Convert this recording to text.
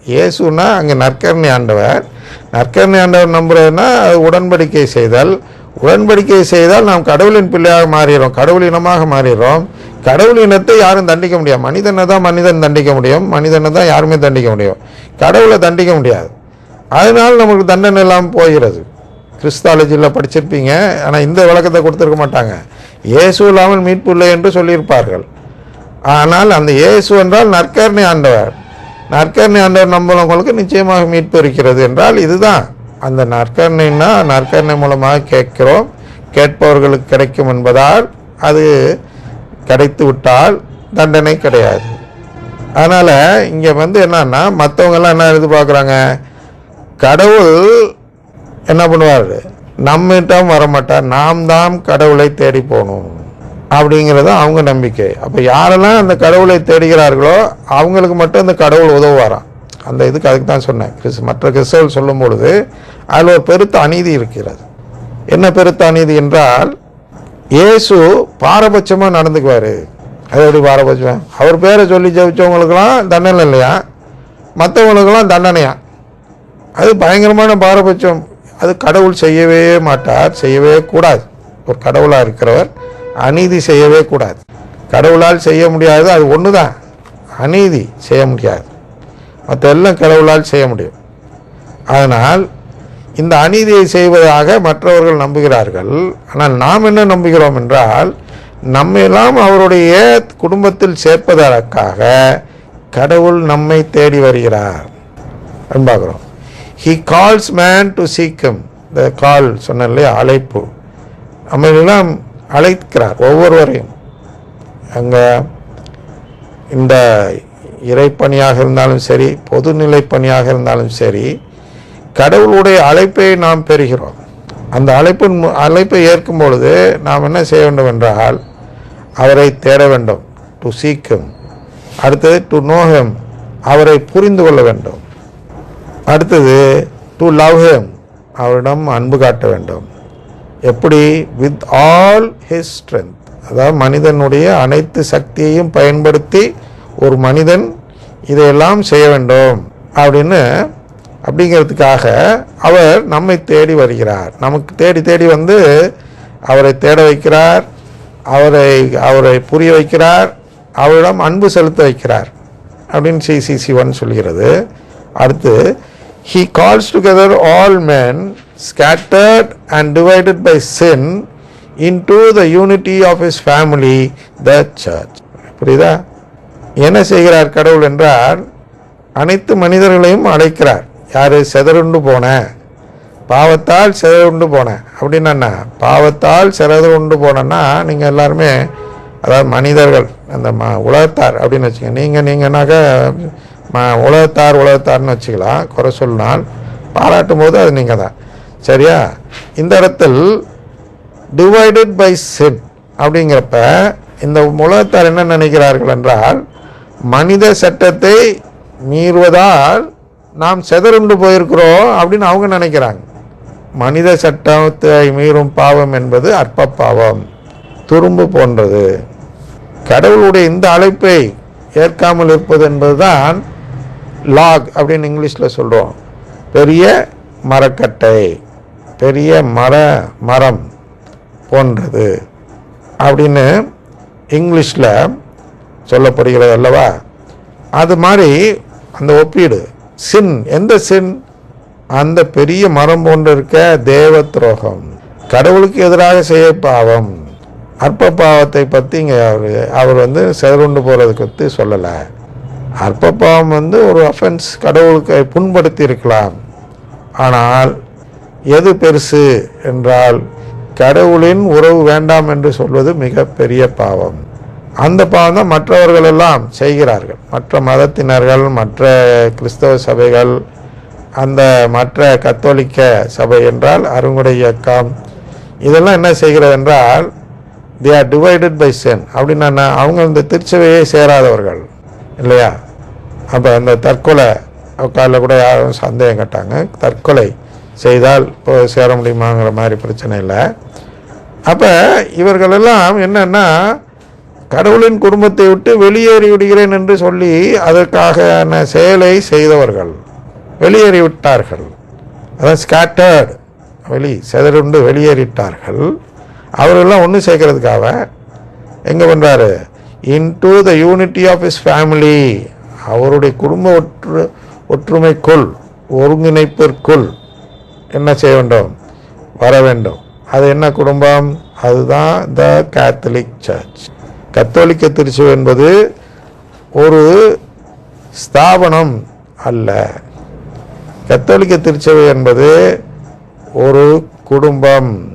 இயேசுனா அங்கே நற்கருணை ஆண்டவர். நற்கருணை ஆண்டவர் நம்புறதுன்னா அது உடன்படிக்கை செய்தல். உடன்படிக்கை செய்தால் நாம் கடவுளின் பிள்ளையாக மாறிடுறோம், கடவுள் இனமாக மாறிடுறோம். கடவுள் இனத்தை யாரும் தண்டிக்க முடியாது. மனிதனை தான் மனிதன் தண்டிக்க முடியும், மனிதனை தான் யாருமே தண்டிக்க முடியும், கடவுளை தண்டிக்க முடியாது. அதனால் நமக்கு தண்டனை இல்லாமல் போகிறது. கிறிஸ்தாலஜியில் படிச்சிருப்பீங்க, ஆனால் இந்த விளக்கத்தை கொடுத்துருக்க மாட்டாங்க. இயேசு இல்லாமல் மீட்பு இல்லை என்று சொல்லியிருப்பார்கள். ஆனால் அந்த இயேசு என்றால் நற்கருணை ஆண்டவர். நற்கருணை ஆண்டவர் நம்புறவங்களுக்கு நிச்சயமாக மீட்பு இருக்கிறது என்றால் இதுதான் அந்த நற்கருணைன்னா. நற்கருணை மூலமாக கேட்கிறோம், கேட்பவர்களுக்கு கிடைக்கும் என்பதால் அது கிடைத்து விட்டால் தண்டனை கிடையாது. அதனால் இங்கே என்னன்னா மற்றவங்கெல்லாம் என்ன எதிர்பார்க்குறாங்க, கடவுள் என்ன பண்ணுவார், நம்மிட்டம் வரமாட்டார், நாம் தான் கடவுளை தேடி போகணும் அப்படிங்கிறது அவங்க நம்பிக்கை. அப்போ யாரெல்லாம் அந்த கடவுளை தேடுகிறார்களோ அவங்களுக்கு மட்டும் அந்த கடவுள் உதவுவாராம். அந்த இதுக்கு அதுக்கு தான் சொன்னேன். மற்ற கிறிஸ்தவர்கள் சொல்லும் பொழுது அதில் ஒரு பெருத்த அநீதி இருக்கிறது. என்ன பெருத்த அநீதி என்றால், இயேசு பாரபட்சமாக நடந்துக்குவார். அது எப்படி பாரபட்சம்? அவர் பேரை சொல்லி ஜெபிச்சவங்களுக்கெல்லாம் தண்டனை இல்லையா, மற்றவங்களுக்கெல்லாம் தண்டனையா? அது பயங்கரமான பாரபட்சம். அது கடவுள் செய்யவே மாட்டார், செய்யவே கூடாது. ஒரு கடவுளாக இருக்கிறவர் அநீதி செய்யவே கூடாது. கடவுளால் செய்ய முடியாது, அது ஒன்று தான், அநீதி செய்ய முடியாது. மற்ற எல்லாம் கடவுளால் செய்ய முடியும். அதனால் இந்த அநீதியை செய்வதாக மற்றவர்கள் நம்புகிறார்கள். ஆனால் நாம் என்ன நம்புகிறோம் என்றால், நம்மெல்லாம் அவருடைய குடும்பத்தில் சேர்ப்பதற்காக கடவுள் நம்மை தேடி வருகிறார் பார்க்கிறோம். He calls man to seek him. The call சொன்ன இல்லையா, அழைப்பு. நம்மளெல்லாம் அழைக்கிறார் ஒவ்வொருவரையும். அங்கே இந்த இறைப்பணியாக இருந்தாலும் சரி, பொதுநிலை பணியாக இருந்தாலும் சரி, கடவுளுடைய அழைப்பை நாம் பெறுகிறோம். அந்த அழைப்பை ஏற்கும் பொழுது நாம் என்ன செய்ய வேண்டும் என்றால், அவரை தேட வேண்டும், டு சீக் ஹிம். அடுத்தது டு நோ ஹிம், அவரை புரிந்து கொள்ள வேண்டும். அடுத்தது டு லவ் ஹிம், அவரிடம் அன்பு காட்ட வேண்டும். எப்படி? வித் ஆல் ஹிஸ் ஸ்ட்ரென்த், அதாவது மனிதனுடைய அனைத்து சக்தியையும் பயன்படுத்தி ஒரு மனிதன் இதையெல்லாம் செய்ய வேண்டும் அப்படிங்கிறதுக்காக அவர் நம்மை தேடி வருகிறார். நமக்கு தேடி தேடி வந்து அவரை தேட வைக்கிறார், அவரை புரிய வைக்கிறார், அவரிடம் அன்பு செலுத்த வைக்கிறார் அப்படின்னு CCC 1 சொல்கிறது. அடுத்து he calls together all men scattered and divided by sin into the unity of his family, the church. புரியுதா? என்ன செய்கிறார் கடவுள் என்றால், அனைத்து மனிதர்களையும் அழைக்கிறார். யார்? சிதறுண்டு போன, பாவத்தால் சிதறுண்டு போன. அப்படின்னா பாவத்தால் சிதறுண்டு போனன்னா நீங்கள் எல்லாருமே, அதாவது மனிதர்கள், அந்த உலகத்தார் அப்படின்னு வச்சுங்க. நீங்கன்னாக்க உலகத்தார்னு வச்சுக்கலாம். குறை சொன்னால் பாராட்டும் போது அது நீங்கள் தான், சரியா? இந்த இடத்தில் டிவைடட் பை சின் அப்படிங்கிறப்ப இந்த உலகத்தார் என்ன நினைக்கிறார்கள் என்றால், மனித சட்டத்தை மீறுவதால் நாம் சிதறுண்டு போயிருக்கிறோம் அப்படின்னு அவங்க நினைக்கிறாங்க. மனித சட்டத்தை மீறும் பாவம் என்பது அற்ப பாவம், துரும்பு போன்றது. கடவுளுடைய இந்த அழைப்பை ஏற்காமல் இருப்பது என்பதுதான் லாக் அப்படின்னு இங்கிலீஷில் சொல்கிறோம். பெரிய மரக்கட்டை, பெரிய மரம் போன்றது அப்படின்னு இங்கிலீஷில் சொல்லப்படுகிறது அல்லவா? அது மாதிரி அந்த ஒப்பீடு. சின், எந்த சின்? அந்த பெரிய மரம் போன்று இருக்க தேவ துரோகம், கடவுளுக்கு எதிராக செய்ய பாவம். அற்ப பாவத்தை பற்றி இங்கே அவர் சிதறுண்டு போகிறதுக்கு பற்றி சொல்லலை. அற்ப பாவம் ஒரு அஃபென்ஸ், கடவுளுக்கு புண்படுத்தி இருக்கலாம். ஆனால் எது பெருசு என்றால், கடவுளின் உறவு வேண்டாம் என்று சொல்வது மிக பெரிய பாவம். அந்த பாவம் தான் மற்றவர்கள் எல்லாம் செய்கிறார்கள். மற்ற மதத்தினர்கள், மற்ற கிறிஸ்தவ சபைகள், அந்த மற்ற கத்தோலிக்க சபை என்றால் அருங்குடை இயக்கம், இதெல்லாம் என்ன செய்கிறது என்றால், they are divided by sin. அப்படின்னா அவங்க இந்த திருச்சபையை சேராதவர்கள் இல்லையா? அப்போ அந்த தற்கொலை காலில் கூட யாரும் சந்தேகம் கேட்டாங்க, தற்கொலை செய்தால் இப்போ சேர முடியுமாங்கிற மாதிரி பிரச்சனை இல்லை. அப்போ இவர்களெல்லாம் என்னன்னா, கடவுளின் குடும்பத்தை விட்டு வெளியேறி விடுகிறேன் என்று சொல்லி அதற்கான செயலை செய்தவர்கள் வெளியேறிவிட்டார்கள். அதான் ஸ்கேட்டர்டு, சிதறுண்டு வெளியேறிட்டார்கள். அவர்களெல்லாம் ஒன்று சேர்க்கறதுக்காக எங்கே பண்ணுறாரு? Into the unity of his family, அவருடைய குடும்ப ஒற்றுமைக்குள் ஒருங்கிணைப்பிற்குள் என்ன செய்ய வேண்டும்? வர வேண்டும். அது என்ன குடும்பம்? அதுதான் த கேத்தலிக் சர்ச். கத்தோலிக்க திருச்சபை என்பது ஒரு ஸ்தாபனம் அல்ல. கத்தோலிக்க திருச்சபை என்பது ஒரு குடும்பம்.